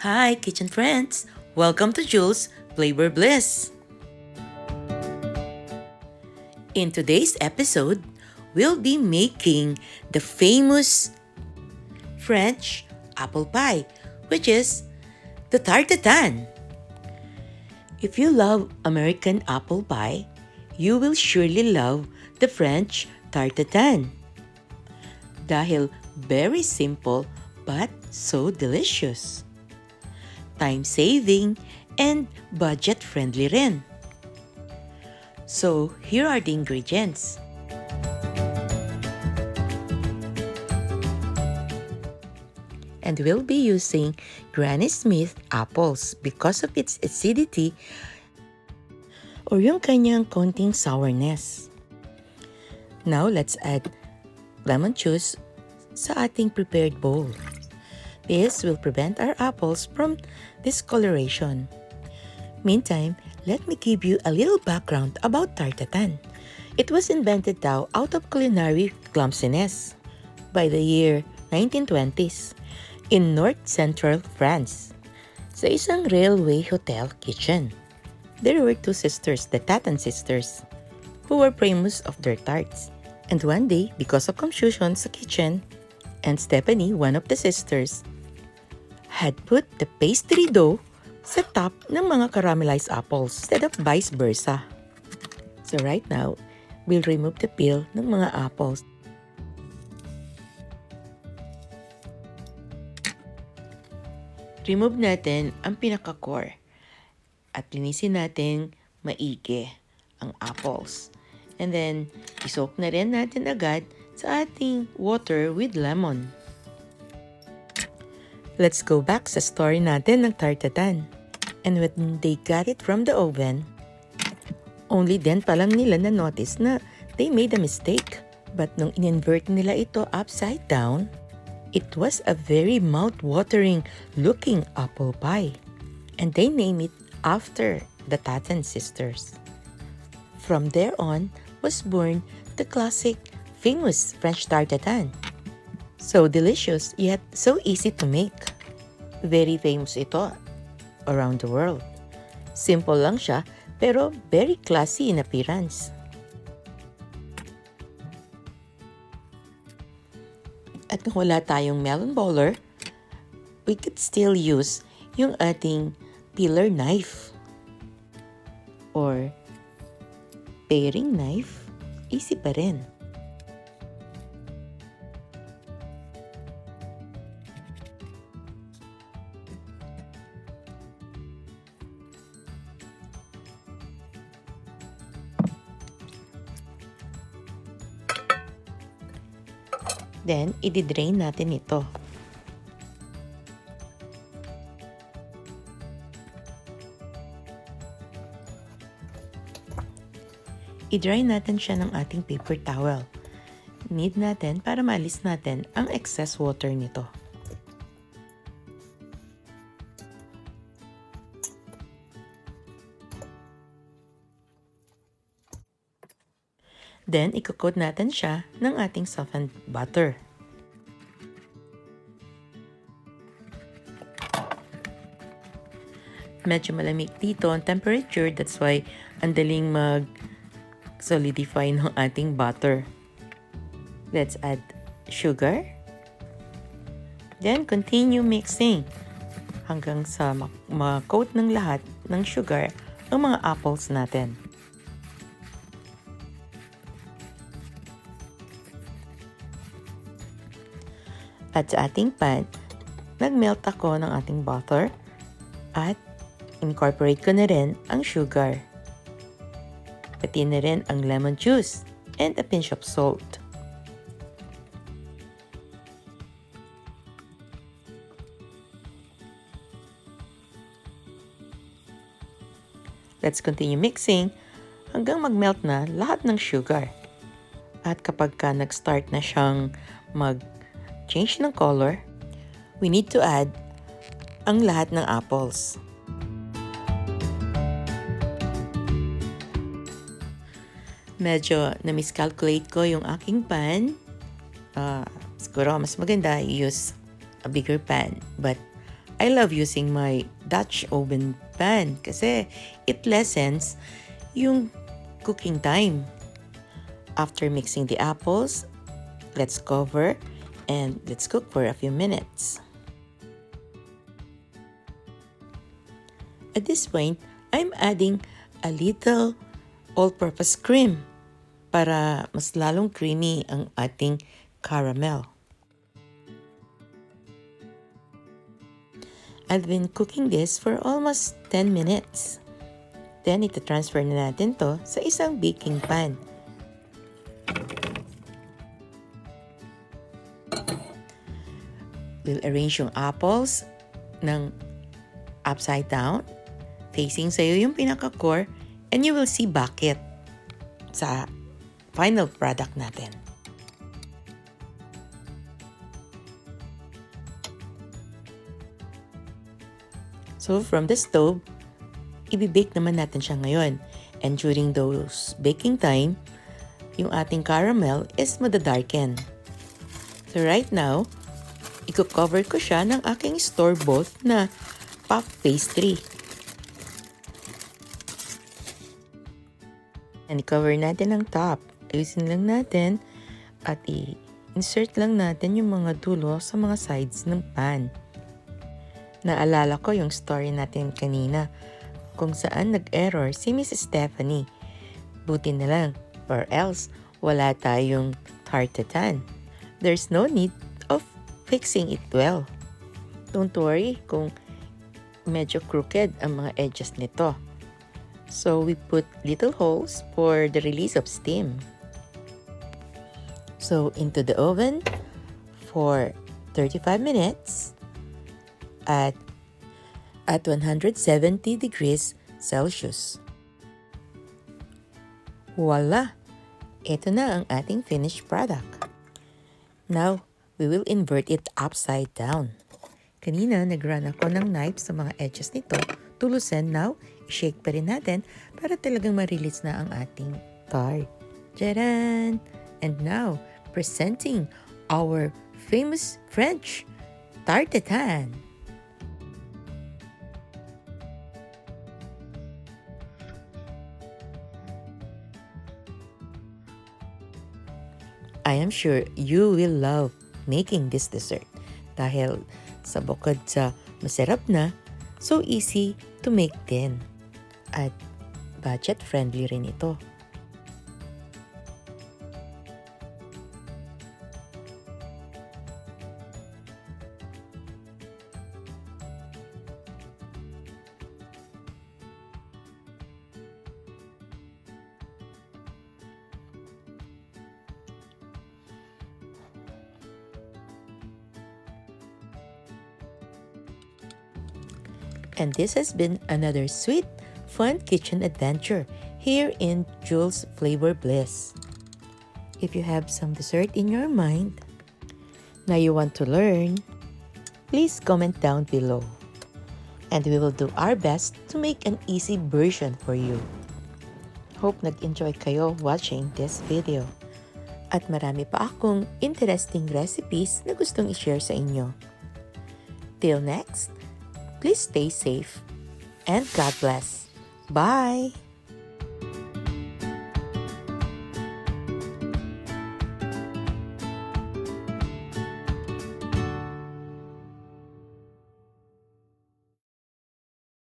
Hi, kitchen friends! Welcome to Jules Flavor Bliss! In today's episode, we'll be making the famous French apple pie, which is the Tarte Tatin. If you love American apple pie, you will surely love the French Tarte Tatin. Dahil very simple but so delicious. Time-saving and budget-friendly rin. So, here are the ingredients. And we'll be using Granny Smith apples because of its acidity or yung kanyang konting sourness. Now, let's add lemon juice sa ating prepared bowl. This will prevent our apples from discoloration. Meantime, let me give you a little background about Tarte Tatin. It was invented daw out of culinary clumsiness by the year 1920s in north-central France sa isang railway hotel kitchen. There were two sisters, the Tatin sisters, who were famous of their tarts. And one day, because of confusion sa kitchen, and Stephanie, one of the sisters, had put the pastry dough sa top ng mga caramelized apples instead of vice versa. So right now, we'll remove the peel ng mga apples. Remove natin ang pinaka-core at linisin natin maigi ang apples. And then, isoak na rin natin agad sa ating water with lemon. Let's go back sa story natin ng Tarte Tatin. And when they got it from the oven, only then pa lang nila na-notice na they made a mistake. But nung in-invert nila ito upside down, it was a very mouth-watering looking apple pie. And they named it after the Tatin sisters. From there on was born the classic famous French Tarte Tatin. So delicious yet so easy to make. Very famous ito around the world. Simple lang siya pero very classy in appearance. At kung wala tayong melon bowler, we could still use yung ating peeler knife or paring knife. Easy pa rin. Then, i-drain natin ito. I-dry natin siya ng ating paper towel. Need natin para maalis natin ang excess water nito. Then, i-coat natin siya ng ating softened butter. Medyo malamig dito ang temperature, that's why ang daling mag-solidify ng ating butter. Let's add sugar. Then, continue mixing hanggang sa ma-coat ng lahat ng sugar ang mga apples natin. At sa ating pan, nag-melt ako ng ating butter at incorporate ko na rin ang sugar. Pati na rin ang lemon juice and a pinch of salt. Let's continue mixing hanggang mag-melt na lahat ng sugar. At kapag nag-start na siyang change ng color, we need to add ang lahat ng apples. Medyo na-miscalculate ko yung aking pan. Siguro mas maganda i-use a bigger pan. But I love using my Dutch oven pan kasi it lessens yung cooking time. After mixing the apples, let's cover and let's cook for a few minutes. At this point, I'm adding a little all-purpose cream para mas lalong creamy ang ating caramel. I've been cooking this for almost 10 minutes. Then, ita-transfer na natin to sa isang baking pan. We'll arrange yung apples ng upside down, facing sa'yo yung pinaka-core, and you will see bakit sa final product natin. So, from the stove, i-bake naman natin siya ngayon. And during those baking time, yung ating caramel is madadarken. So, right now, i-cover ko siya ng aking store-bought na puff pastry. And i-cover natin ang top. Ayusin lang natin at i-insert lang natin yung mga dulo sa mga sides ng pan. Naalala ko yung story natin kanina kung saan nag-error si Miss Stephanie. Buti na lang, or else wala tayong Tarte Tatin. There's no need of fixing it well. Don't worry kung medyo crooked ang mga edges nito. So we put little holes for the release of steam. So into the oven for 35 minutes at 170 degrees Celsius. Voila! Ito na ang ating finished product. Now, we will invert it upside down. Kanina, nag-run ako ng knife sa mga edges nito. Tulusan, now, i-shake pa rin natin para talagang ma-release na ang ating tart. Tcharan! And now, presenting our famous French Tarte Tatin. I am sure you will love making this dessert dahil sa bukod sa masarap na, so easy to make din. At budget-friendly rin ito. And this has been another sweet, fun kitchen adventure here in Jules Flavor Bliss. If you have some dessert in your mind na you want to learn, please comment down below. And we will do our best to make an easy version for you. Hope nag-enjoy kayo watching this video. At marami pa akong interesting recipes na gustong i-share sa inyo. Till next, please stay safe and God bless. Bye!